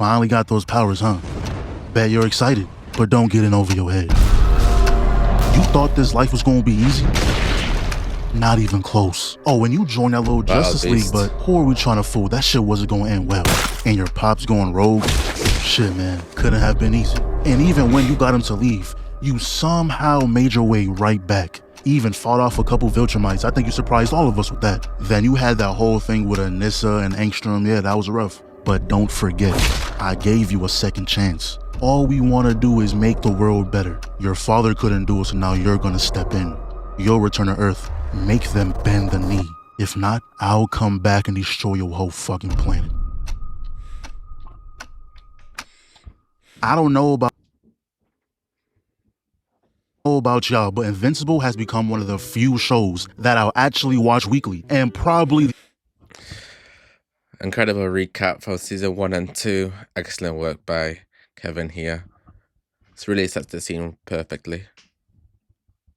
Finally got those powers, huh? Bet you're excited, but don't get in over your head. You thought this life was gonna be easy? Not even close. Oh, when you joined that little Justice League, but who are we trying to fool? That shit wasn't gonna end well. And your pops going rogue? Shit, man, couldn't have been easy. And even when you got him to leave, you somehow made your way right back. Even fought off a couple Viltrumites. I think you surprised all of us with that. Then you had that whole thing with Anissa and Angstrom. Yeah, that was rough. But don't forget, I gave you a second chance. All we want to do is make the world better. Your father couldn't do it, so now you're gonna step in. You'll return to Earth. Make them bend the knee. If not, I'll come back and destroy your whole fucking planet. I don't know about y'all, but Invincible has become one of the few shows that I'll actually watch weekly, and probably incredible recap for season 1 and 2. Excellent work by Kevin here. It's really sets the scene perfectly.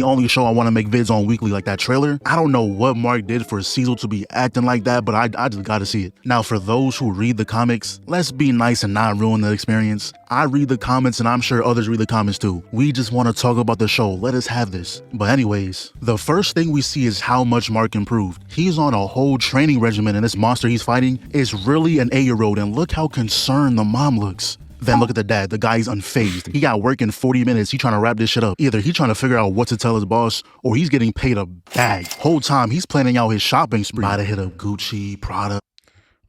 the only show I want to make vids on weekly like that trailer. I don't know what Mark did for Cecil to be acting like that, but I just gotta see it. Now, for those who read the comics, let's be nice and not ruin the experience. I read the comments and I'm sure others read the comments too. We just want to talk about the show. Let us have this. But anyways, the first thing we see is how much Mark improved. He's on a whole training regimen and this monster he's fighting is really an 8-year-old, and look how concerned the mom looks. Then look at the dad. The guy's unfazed. He got work in 40 minutes. He trying to wrap this shit up. Either he trying to figure out what to tell his boss, or he's getting paid a bag. Whole time he's planning out his shopping spree. About to hit up Gucci, Prada.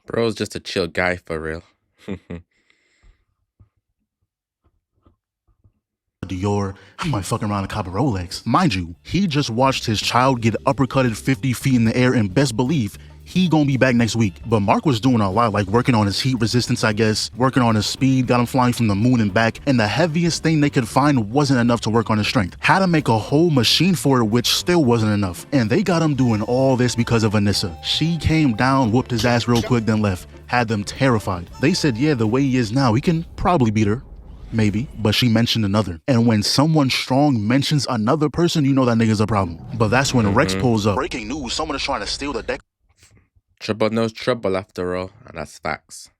Bro's just a chill guy for real. Dior. I might fuck around and cop a Rolex. Mind you, he just watched his child get uppercutted 50 feet in the air, and best believe he gonna be back next week. But Mark was doing a lot, like working on his heat resistance, I guess, working on his speed, got him flying from the moon and back, and the heaviest thing they could find wasn't enough to work on his strength. Had to make a whole machine for it, which still wasn't enough. And they got him doing all this because of Anissa. She came down, whooped his ass real quick, then left. Had them terrified. They said, yeah, the way he is now, he can probably beat her. Maybe, but she mentioned another. And when someone strong mentions another person, you know that nigga's a problem. But that's when Rex pulls up. Breaking news, someone is trying to steal the Trouble knows trouble after all, and that's facts.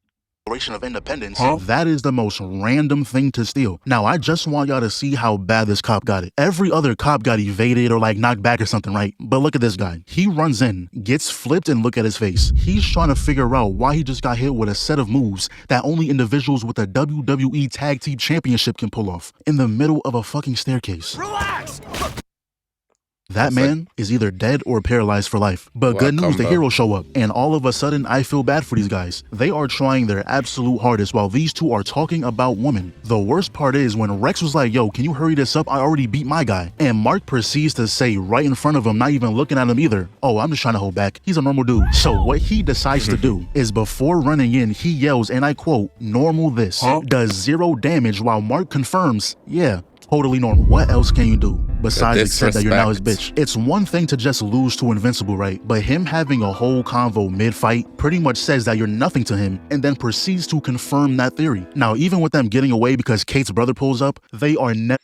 Declaration of Independence. That is the most random thing to steal. Now, I just want y'all to see how bad this cop got it. Every other cop got evaded or like knocked back or something, right? But look at this guy. He runs in, gets flipped, and look at his face. He's trying to figure out why he just got hit with a set of moves that only individuals with a WWE Tag Team Championship can pull off in the middle of a fucking staircase. Relax! That man is either dead or paralyzed for life. But good news, the heroes show up. And all of a sudden, I feel bad for these guys. They are trying their absolute hardest while these two are talking about women. The worst part is when Rex was like, yo, can you hurry this up? I already beat my guy. And Mark proceeds to say right in front of him, not even looking at him either, oh, I'm just trying to hold back. He's a normal dude. So what he decides to do is before running in, he yells, and I quote, normal this. Does 0 damage while Mark confirms, yeah, totally normal. What else can you do besides accept that you're now his bitch? It's one thing to just lose to Invincible, right? But him having a whole convo mid-fight pretty much says that you're nothing to him and then proceeds to confirm that theory. Now, even with them getting away because Kate's brother pulls up, they are never...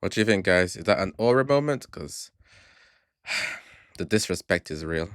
What do you think, guys? Is that an aura moment? Because the disrespect is real.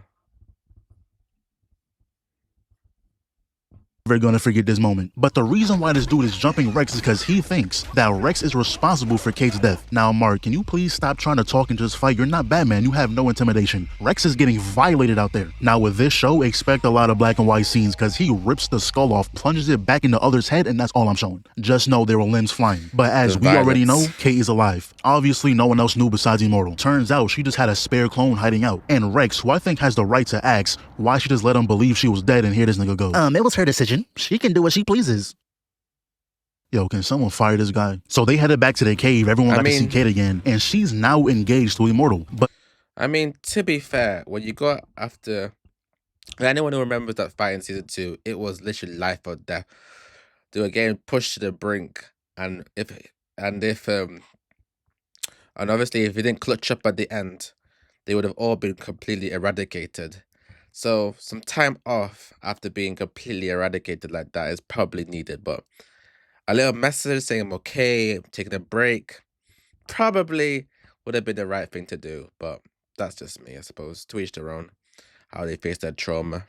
Never gonna forget this moment. But the reason why this dude is jumping Rex is because he thinks that Rex is responsible for Kate's death. Now, Mark, can you please stop trying to talk and just fight? You're not Batman. You have no intimidation. Rex is getting violated out there. Now, with this show, expect a lot of black and white scenes because he rips the skull off, plunges it back into others' head, and that's all I'm showing. Just know there were limbs flying. But as we already know, Kate is alive. Obviously, no one else knew besides Immortal. Turns out she just had a spare clone hiding out. And Rex, who I think has the right to ask why she just let him believe she was dead, and here this nigga go. It was her decision. She can do what she pleases. Yo, can someone fire this guy? So they headed back to their cave. Everyone got to see Kate again. And she's now engaged to Immortal. But I mean, to be fair, when you got after... anyone who remembers that fight in season 2, it was literally life or death. They were getting pushed to the brink. And obviously if he didn't clutch up at the end, they would have all been completely eradicated. So some time off after being completely eradicated like that is probably needed. But a little message saying I'm okay, I'm taking a break, probably would have been the right thing to do. But that's just me, I suppose. To each their own, how they face that trauma.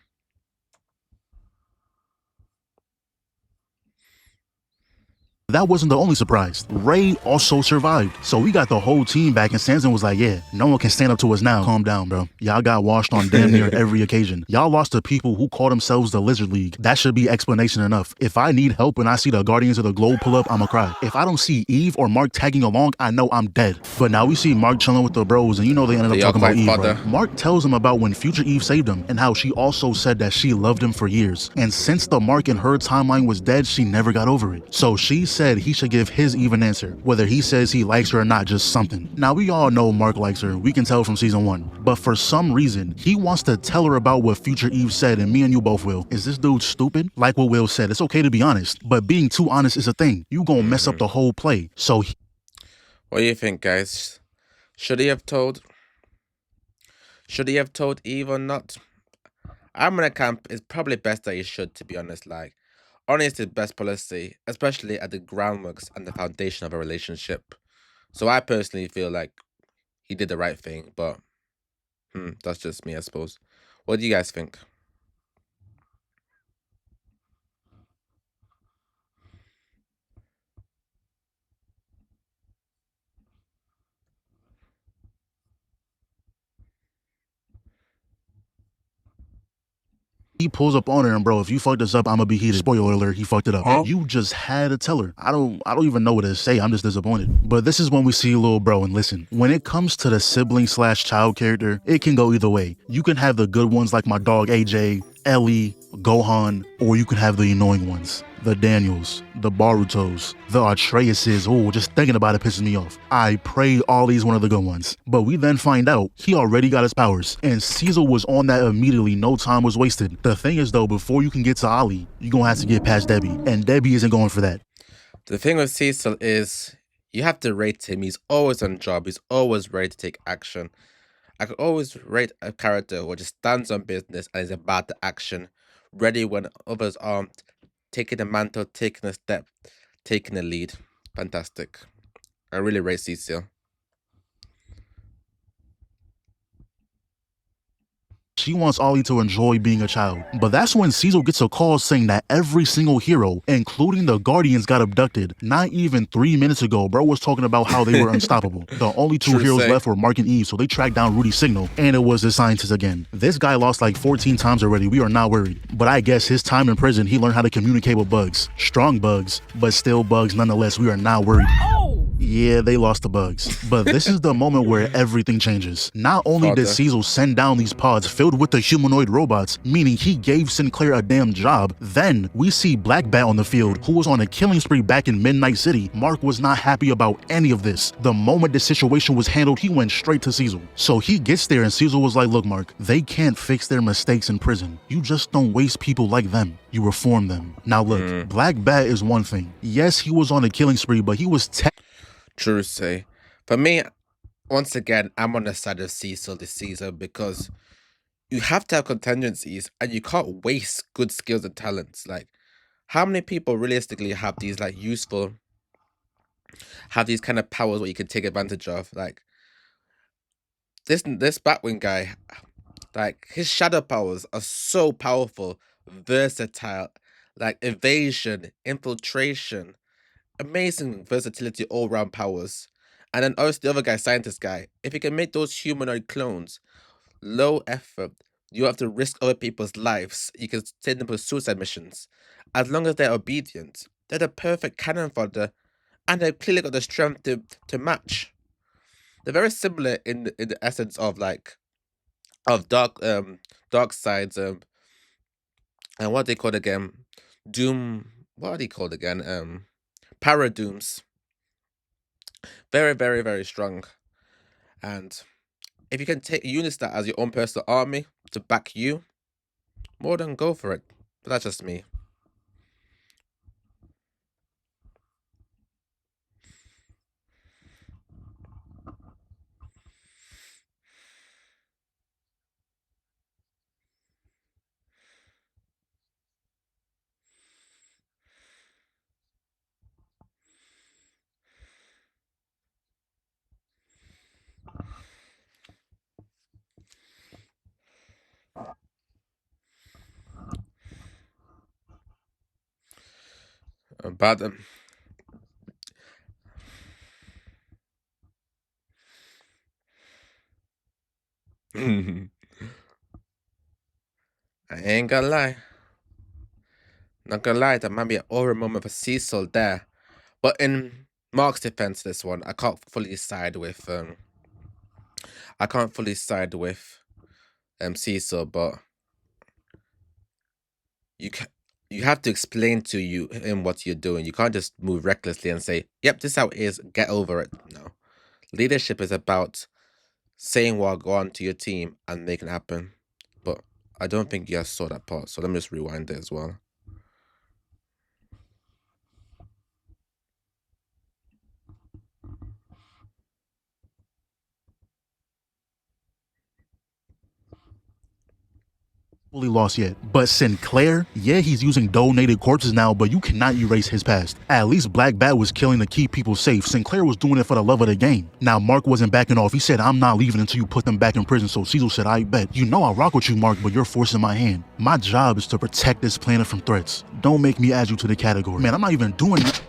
that wasn't the only surprise. Ray also survived. So we got the whole team back and Sanson was like, yeah, no one can stand up to us now. Calm down, bro. Y'all got washed on damn near every occasion. Y'all lost to people who call themselves the Lizard League. That should be explanation enough. If I need help and I see the Guardians of the Globe pull up, I'ma cry. If I don't see Eve or Mark tagging along, I know I'm dead. But now we see Mark chilling with the bros and you know they ended up talking about Eve, right? Mark tells him about when future Eve saved him and how she also said that she loved him for years. And since the Mark in her timeline was dead, she never got over it. So she said he should give his Eve an answer, whether he says he likes her or not, just something. Now we all know Mark likes her, we can tell from season 1. But for some reason, he wants to tell her about what future Eve said, and me and you both will. Is this dude stupid? Like what Will said, it's okay to be honest, but being too honest is a thing. You gonna mess up the whole play. So what do you think, guys? Should he have told Eve or not? I'm in a camp. It's probably best that he should, to be honest. Like, honest is best policy, especially at the groundworks and the foundation of a relationship. So I personally feel like he did the right thing, but that's just me, I suppose. What do you guys think? he pulls up on her and bro, if you fuck this up, I'ma be heated. Spoiler alert, he fucked it up. Huh? You just had to tell her. I don't even know what to say. I'm just disappointed. But this is when we see little bro and listen. When it comes to the sibling / child character, it can go either way. You can have the good ones like my dog AJ, Ellie, Gohan, or you can have the annoying ones. The Daniels, the Barutos, the Atreuses. Oh, just thinking about it pisses me off. I pray Ollie's one of the good ones. But we then find out he already got his powers, and Cecil was on that immediately. No time was wasted. The thing is though, before you can get to Ollie, you're gonna have to get past Debbie, and Debbie isn't going for that. The thing with Cecil is you have to rate him. He's always on job. He's always ready to take action. I could always rate a character who just stands on business and is about the action, ready when others aren't, taking the mantle, taking a step, taking a lead. Fantastic. I really rate Cecil. She wants Ollie to enjoy being a child. But that's when Cecil gets a call saying that every single hero, including the Guardians, got abducted. Not even 3 minutes ago, bro was talking about how they were unstoppable. The only two heroes left were Mark and Eve, so they tracked down Rudy's signal, and it was the scientist again. This guy lost like 14 times already. We are not worried. But I guess his time in prison, he learned how to communicate with bugs. Strong bugs, but still bugs nonetheless. We are not worried. Yeah, they lost the bugs. But this is the moment where everything changes. Not only did Cecil send down these pods filled with the humanoid robots, meaning he gave Sinclair a damn job, then we see Black Bat on the field, who was on a killing spree back in Midnight City. Mark was not happy about any of this. The moment the situation was handled, he went straight to Cecil. So he gets there and Cecil was like, look, Mark, they can't fix their mistakes in prison. You just don't waste people like them. You reform them. Now look, Black Bat is one thing. Yes, he was on a killing spree, but he was True to say. For me, once again, I'm on the side of Cecil this season because you have to have contingencies and you can't waste good skills and talents. Like, how many people realistically have these like have these kind of powers where you can take advantage of? Like this Batwing guy, like his shadow powers are so powerful, versatile, like evasion, infiltration, amazing versatility, all round powers. And then obviously the other guy, scientist guy, if he can make those humanoid clones, low effort, you have to risk other people's lives. You can send them for suicide missions. As long as they're obedient, they're the perfect cannon fodder, and they've clearly got the strength to match. They're very similar in the essence of like of dark sides and what they called again, Doom. What are they called again? Paradooms. Very, very, very strong. And if you can take units that as your own personal army to back you, more than go for it. But that's just me. But I ain't gonna lie. Not gonna lie, that might be an aura moment for Cecil there. But in Mark's defense, this one, I can't fully side with Cecil, but you have to explain to him what you're doing. You can't just move recklessly and say, "Yep, this is how it is. Get over it." No, leadership is about saying what go on to your team and making it happen. But I don't think you guys saw that part, so let me just rewind it as well. Fully lost yet. But Sinclair, yeah, he's using donated corpses now, but you cannot erase his past. At least Black Bat was killing to keep people safe. Sinclair was doing it for the love of the game. Now, Mark wasn't backing off. He said, "I'm not leaving until you put them back in prison." So Cecil said, "I bet. You know I rock with you, Mark, but you're forcing my hand. My job is to protect this planet from threats. Don't make me add you to the category." Man, I'm not even doing that.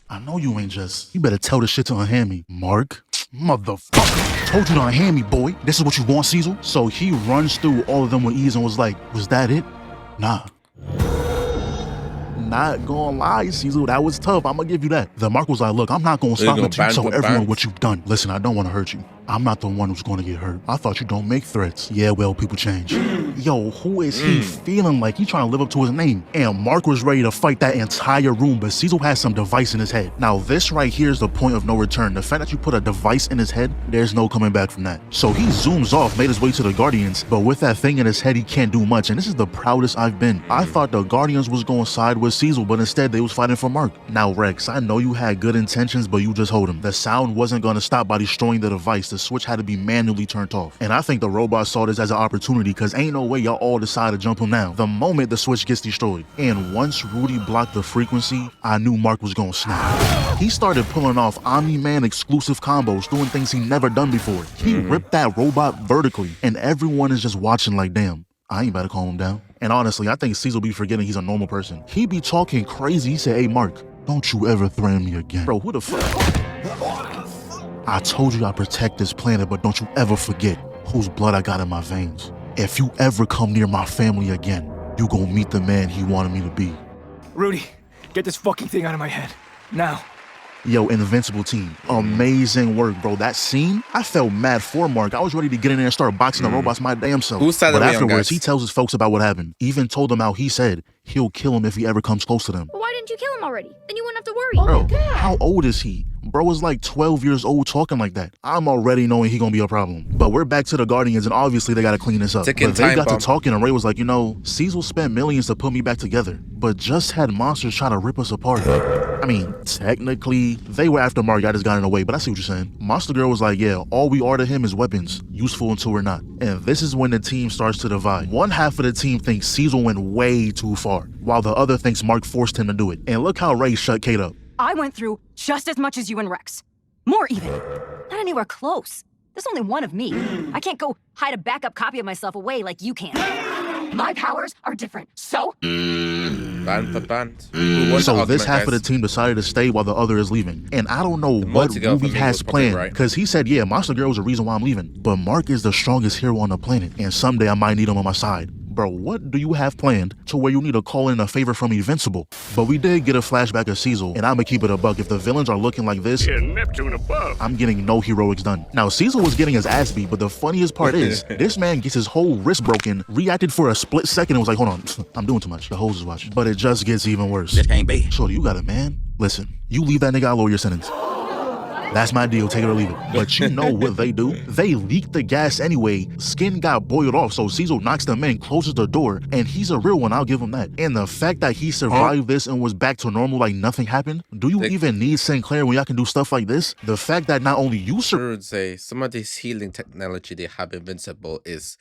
I know you ain't just. You better tell the shit to unhand me. Mark? Motherfucker. Told you to unhand me, boy. This is what you want, Cecil? So he runs through all of them with ease and was like, "Was that it?" Nah. Not gonna lie, Cecil, that was tough. I'm gonna give you that. The Mark was like, "Look, I'm not gonna stop until you tell everyone what you've done. Listen, I don't want to hurt you. I'm not the one who's gonna get hurt. I thought you don't make threats." Yeah, well, people change. Yo, who is he feeling like? He trying to live up to his name. And Mark was ready to fight that entire room, but Cecil has some device in his head. Now, this right here is the point of no return. The fact that you put a device in his head, there's no coming back from that. So he zooms off, made his way to the Guardians, but with that thing in his head, he can't do much. And this is the proudest I've been. I thought the Guardians was going to side with Cecil, but instead they was fighting for Mark. Now, Rex, I know you had good intentions, but you just hold him. The sound wasn't going to stop by destroying the device. The switch had to be manually turned off. And I think the robot saw this as an opportunity, because ain't no way y'all all decide to jump him now the moment the switch gets destroyed. And once Rudy blocked the frequency, I knew Mark was gonna snap. He started pulling off Omni-Man exclusive combos, doing things he never done before. He ripped that robot vertically, and everyone is just watching like, damn, I ain't about to calm him down. And honestly, I think Cecil be forgetting he's a normal person. He be talking crazy. He said, "Hey, Mark, don't you ever threaten me again." Bro, who the fuck? I told you I protect this planet, but don't you ever forget whose blood I got in my veins. If you ever come near my family again, you gonna meet the man he wanted me to be. Rudy, get this fucking thing out of my head. Now. Yo, Invincible team, amazing work, bro. That scene, I felt mad for Mark. I was ready to get in there and start boxing the robots my damn self. Whose side but are we on, afterwards, guys? he tells his folks about what happened. Even told them how he said he'll kill him if he ever comes close to them. Well, why didn't you kill him already? Then you wouldn't have to worry. Bro, how old is he? Bro is like 12 years old talking like that. I'm already knowing he gonna be a problem. But we're back to the Guardians, and obviously they gotta clean this up. Ticking But they time got bomb. to talking, and Ray was like, "You know, Cecil spent millions to put me back together, but just had monsters try to rip us apart." I mean, technically, they were after Mark. I just got in the way, but I see what you're saying. Monster Girl was like, "Yeah, all we are to him is weapons, useful until we're not." And this is when the team starts to divide. One half of the team thinks Cecil went way too far, while the other thinks Mark forced him to do it. And look how Ray shut Kate up. I went through just as much as you and Rex. More even. Not anywhere close. There's only one of me. I can't go hide a backup copy of myself away like you can. My powers are different, so? Band for band. Who won the So this argument, half of the guys? team decided to stay while the other is leaving. And I don't know what multi-girl for Ruby me has was probably planned, right. because he said, "Yeah, Monster Girl was the reason why I'm leaving. But Mark is the strongest hero on the planet, and someday I might need him on my side." Bro, what do you have planned to where you need to call in a favor from Invincible? But we did get a flashback of Cecil, and I'ma keep it a buck. If the villains are looking like this, Neptune above. I'm getting no heroics done. Now, Cecil was getting his ass beat, but the funniest part is, this man gets his whole wrist broken, reacted for a split second, and was like, "Hold on, I'm doing too much. The hoes is watching." But it just gets even worse. This can't be. Shorty, you got it, man. Listen, you leave that nigga, I'll lower your sentence. That's my deal, take it or leave it. But you know what they do? They leak the gas anyway. Skin got boiled off, so Cecil knocks them in, closes the door, and he's a real one, I'll give him that. And the fact that he survived this and was back to normal like nothing happened, do you even need Sinclair when y'all can do stuff like this? The fact that not only you I would say some of this healing technology they have Invincible is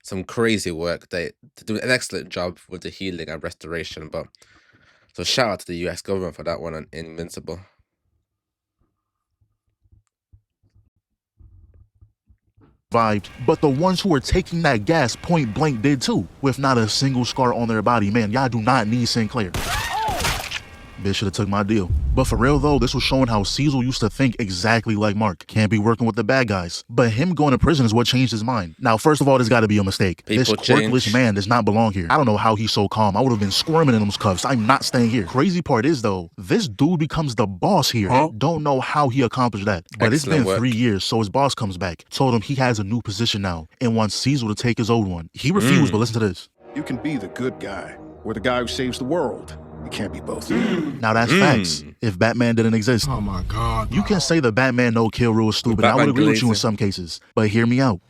some crazy work. They do an excellent job with the healing and restoration. But so shout out to the US government for that one on Invincible. survived, but the ones who were taking that gas point blank did too, with not a single scar on their body. Man, y'all do not need Sinclair. Bitch should have took my deal. But for real though, this was showing how Cecil used to think exactly like Mark. Can't be working with the bad guys. But him going to prison is what changed his mind. Now, first of all, this gotta be a mistake. This quirkless man does not belong here. I don't know how he's so calm. I would have been squirming in those cuffs. I'm not staying here. Crazy part is though, this dude becomes the boss here. Don't know how he accomplished that. But it's been 3 years, so his boss comes back. Told him he has a new position now and wants Cecil to take his old one. He refused, but listen to this. You can be the good guy or the guy who saves the world. You can't be both. Now that's facts. If Batman didn't exist. Oh my God. You can say the Batman no kill rule is stupid. I would agree with you in some cases. But hear me out.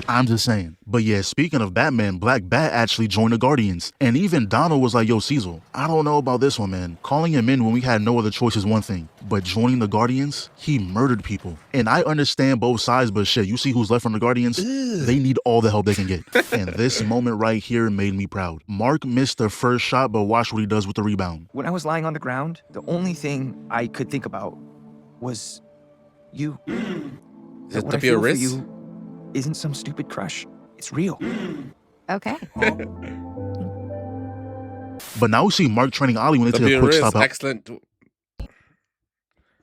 I'm just saying. But yeah, speaking of Batman, Black Bat actually joined the Guardians. And even Donald was like, yo, Cecil, I don't know about this one, man. Calling him in when we had no other choice is one thing. But joining the Guardians, he murdered people. And I understand both sides, but shit, you see who's left from the Guardians? They need all the help they can get. And this moment right here made me proud. Mark missed the first shot, but watch what he does with the rebound. When I was lying on the ground, the only thing I could think about was you. Is it What I to be a feel for risk? you isn't some stupid crush. It's real. Okay. But now we see Mark training Ollie when they take a quick stop out. Excellent.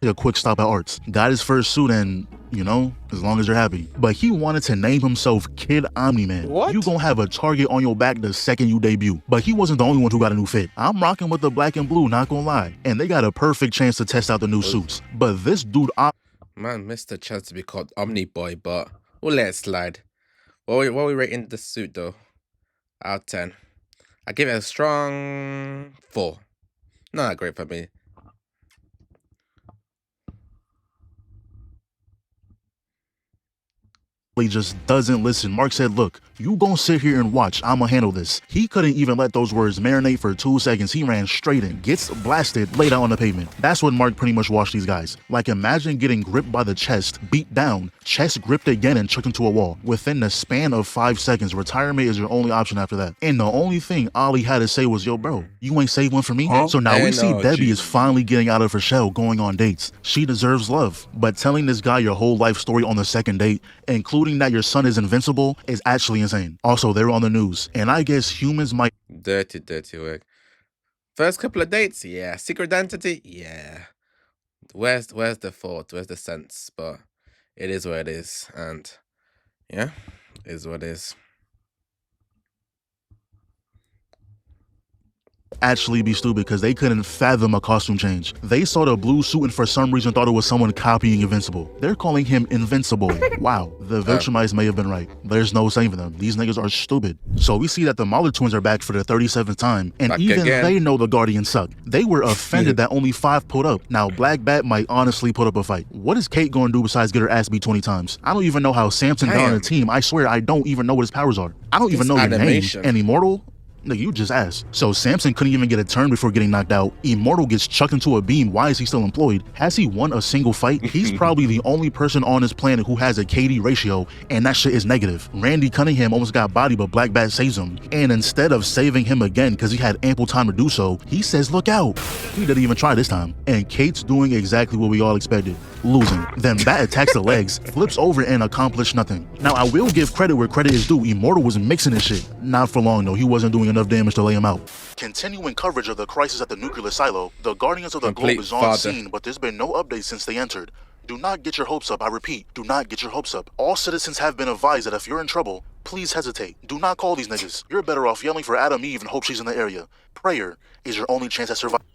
A quick stop at Arts. Got his first suit and, you know, as long as you're happy. But he wanted to name himself Kid Omni-Man. What? You gonna have a target on your back the second you debut. But he wasn't the only one who got a new fit. I'm rocking with the black and blue, not gonna lie. And they got a perfect chance to test out the new suits. But this dude... Man, missed the chance to be called Omni Boy, but we'll let it slide. What are we rating the suit though? Out of 10. I give it a strong 4. Not that great for me. just doesn't listen. Mark said, look, you gonna sit here and watch. I'ma handle this. He couldn't even let those words marinate for 2 seconds. He ran straight in, gets blasted, laid out on the pavement. That's when Mark pretty much watched these guys. Like, imagine getting gripped by the chest, beat down, chest gripped again and chucked into a wall. Within the span of 5 seconds, retirement is your only option after that. And the only thing Ollie had to say was, yo, bro, you ain't saved one for me? Huh? So now we see Debbie is finally getting out of her shell, going on dates. She deserves love. But telling this guy your whole life story on the second date, including that your son is invincible, is actually insane. Also, they're on the news, and I guess humans might... Dirty work. First couple of dates, yeah. Secret identity, yeah. Where's the thought? Where's the sense? But it is what it is, and yeah, it is what it is. Actually be stupid because they couldn't fathom a costume change. They saw the blue suit and for some reason thought it was someone copying Invincible. They're calling him Invincible. Wow, the Viltrumites may have been right. There's no saving them. These niggas are stupid. So we see that the Mahler twins are back for the 37th time, and even they know the Guardians suck. They were offended that only 5 pulled up. Now Black Bat might honestly put up a fight. What is Kate going to do besides get her ass beat 20 times? I don't even know how Samson got on the team. I swear I don't even know what his powers are. I don't even know your name. And Immortal? Nigga, you just asked. So Samson couldn't even get a turn before getting knocked out. Immortal gets chucked into a beam. Why is he still employed? Has he won a single fight? He's probably the only person on this planet who has a KD ratio, and that shit is negative. Randy Cunningham almost got bodied, but Black Bat saves him. And instead of saving him again because he had ample time to do so, he says, look out. He didn't even try this time. And Kate's doing exactly what we all expected. Losing. Then Bat attacks the legs, flips over, and accomplished nothing. Now, I will give credit where credit is due. Immortal was mixing this shit. Not for long, though. He wasn't doing enough damage to lay him out. Continuing coverage of the crisis at the nuclear silo, the Guardians of the Globe is on scene, but there's been no updates since they entered. Do not get your hopes up. I repeat, do not get your hopes up. All citizens have been advised that if you're in trouble, please hesitate. Do not call these niggas. You're better off yelling for Adam Eve and hope she's in the area. Prayer is your only chance at survival.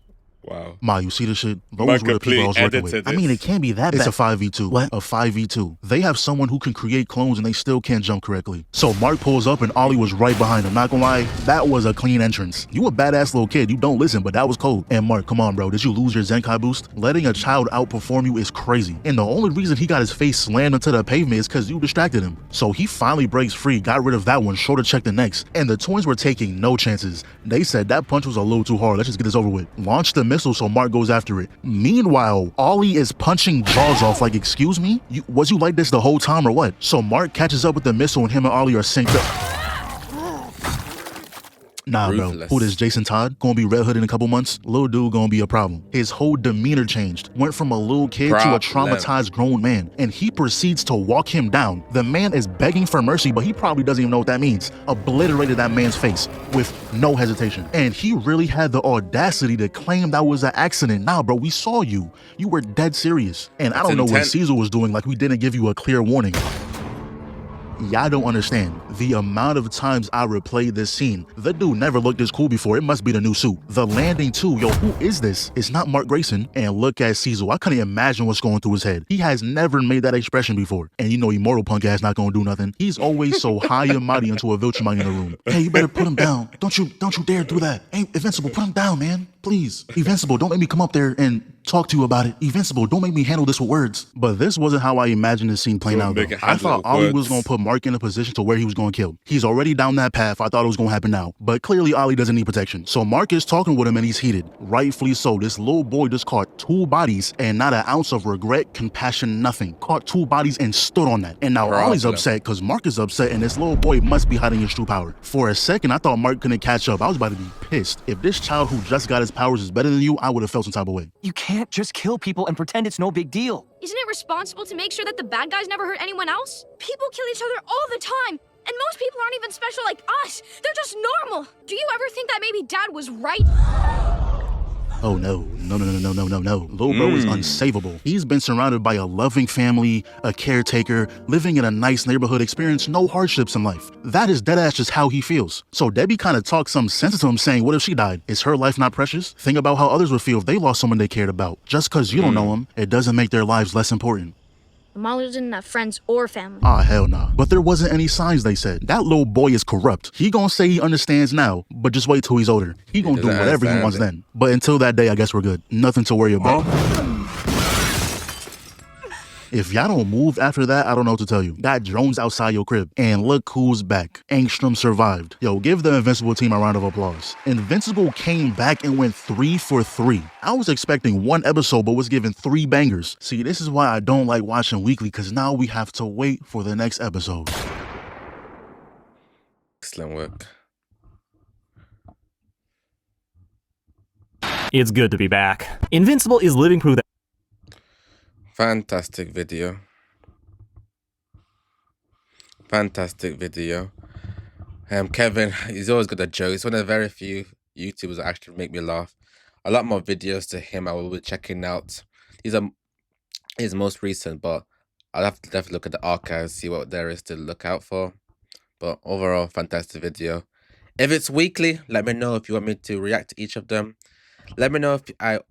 Wow. Ma, you see this shit? Those were the people I was working with. I mean, it can't be that bad. It's a 5v2. What? A 5v2. They have someone who can create clones and they still can't jump correctly. So Mark pulls up and Ollie was right behind him. Not gonna lie, that was a clean entrance. You a badass little kid. You don't listen, but that was cold. And Mark, come on, bro. Did you lose your Zenkai boost? Letting a child outperform you is crazy. And the only reason he got his face slammed into the pavement is because you distracted him. So he finally breaks free, got rid of that one, shoulder checked the next. And the twins were taking no chances. They said that punch was a little too hard. Let's just get this over with. Launch the missile so Mark goes after it. Meanwhile, Ollie is punching jaws off like, excuse me? Was you like this the whole time or what? So Mark catches up with the missile and him and Ollie are synced up. Nah, bro. Ruthless. Who this Jason Todd? Gonna be Red Hood in a couple months? Little dude gonna be a problem. His whole demeanor changed. Went from a little kid to a traumatized grown man. And he proceeds to walk him down. The man is begging for mercy, but he probably doesn't even know what that means. Obliterated that man's face with no hesitation. And he really had the audacity to claim that was an accident. Nah, bro, we saw you. You were dead serious. And I don't know what Cecil was doing, like we didn't give you a clear warning. Y'all don't understand the amount of times I replayed this scene. The dude never looked this cool before. It must be the new suit. The landing too. Yo, who is this? It's not Mark Grayson. And look at Cecil. I couldn't imagine what's going through his head. He has never made that expression before. And you know, immortal punk ass not gonna do nothing. He's always so high and mighty until a Viltramite in the room. Hey, you better put him down. Don't you dare do that. Hey, Invincible, put him down, man. Please. Invincible, don't make me come up there and talk to you about it. Invincible, don't make me handle this with words. But this wasn't how I imagined this scene playing out, though. I thought Ollie was going to put Mark in a position to where he was going to kill. He's already down that path. I thought it was going to happen now. But clearly, Ollie doesn't need protection. So Mark is talking with him and he's heated. Rightfully so. This little boy just caught 2 bodies and not an ounce of regret, compassion, nothing. Caught 2 bodies and stood on that. And now Ollie's upset because Mark is upset and this little boy must be hiding his true power. For a second, I thought Mark couldn't catch up. I was about to be pissed. If this child who just got his powers is better than you, I would have felt some type of way. You can't just kill people and pretend it's no big deal. Isn't it responsible to make sure that the bad guys never hurt anyone else? People kill each other all the time. And most people aren't even special like us. They're just normal. Do you ever think that maybe Dad was right? Oh no. Lil bro is unsavable. He's been surrounded by a loving family, a caretaker, living in a nice neighborhood, experienced no hardships in life. That is deadass just how he feels. So Debbie kind of talks some sense into him saying, what if she died? Is her life not precious? Think about how others would feel if they lost someone they cared about. Just cause you don't know them, it doesn't make their lives less important. The Maulers didn't have friends or family. Ah, hell nah. But there wasn't any signs, they said. That little boy is corrupt. He gonna say he understands now, but just wait till he's older. He gonna do whatever he wants then. But until that day, I guess we're good. Nothing to worry about. If y'all don't move after that, I don't know what to tell you. Got drones outside your crib. And look who's back. Angstrom survived. Yo, give the Invincible team a round of applause. Invincible came back and went 3 for 3. I was expecting 1 episode, but was given 3 bangers. See, this is why I don't like watching weekly, because now we have to wait for the next episode. Excellent work. It's good to be back. Invincible is living proof that Fantastic video. Fantastic video. Kevin, he's always good at jokes. He's one of the very few YouTubers that actually make me laugh. A lot more videos to him I will be checking out. These are his most recent, but I'll have to definitely look at the archives, see what there is to look out for. But overall, fantastic video. If it's weekly, let me know if you want me to react to each of them. Let me know if I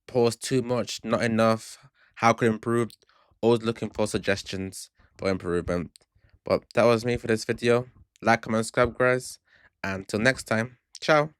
pause too much, not enough. How could improve? Always looking for suggestions for improvement. But that was me for this video. Like, comment, subscribe, guys. And until next time, ciao.